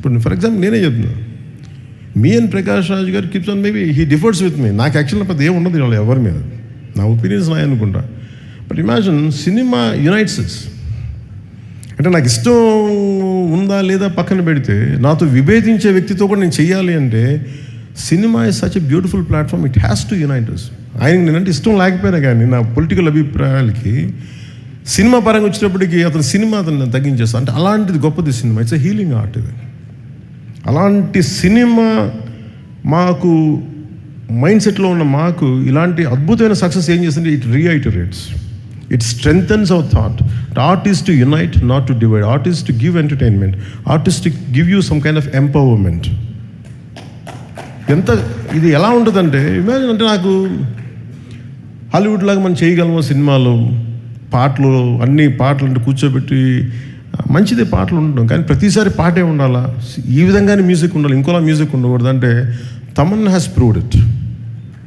ఇప్పుడు for example నేనే చెప్తున్నాను, మీ అండ్ ప్రకాష్ రాజ్ గారు keeps on maybe he differs with me. నాకు యాక్చువల్గా పెద్ద ఏం ఉండదు వాళ్ళు ఎవరి మీద, నా ఒపీనియన్స్ నాయ అనుకుంటా. But imagine cinema unites us. అంటే నాకు ఇష్టం ఉందా లేదా పక్కన పెడితే, నాతో విభేదించే వ్యక్తితో కూడా నేను చెయ్యాలి అంటే cinema is such a beautiful platform, it has to unite us. ఆయనకి నేనంటే ఇష్టం లేకపోయినా కానీ నా పొలిటికల్ అభిప్రాయాలకి సినిమా పరంగా వచ్చేటప్పటికి అతను సినిమా అతను తగ్గించేస్తాను. అంటే అలాంటిది గొప్పది cinema, it's a healing art ఇది. అలాంటి సినిమా మాకు మైండ్ సెట్లో ఉన్న మాకు ఇలాంటి అద్భుతమైన సక్సెస్ ఏం చేస్తుంది, it reiterates, it strengthens our thought. Art is to unite, not to divide. Art is to give entertainment, art is to give you some kind of empowerment. ఎంత ఇది ఎలా ఉంటుందంటే, ఇమాజిన్ అంటే నాకు హాలీవుడ్ లాగా మనం చేయగలము సినిమాలో, పాటలు అన్ని పాటలు అంటే కూర్చోబెట్టి మంచిదే పాటలు ఉండడం, కానీ ప్రతిసారి పాటే ఉండాలా, ఈ విధంగానే మ్యూజిక్ ఉండాలి, ఇంకోలా మ్యూజిక్ ఉండకూడదు అంటే తమన్నా హ్యాస్ ప్రూవ్డ్ ఇట్.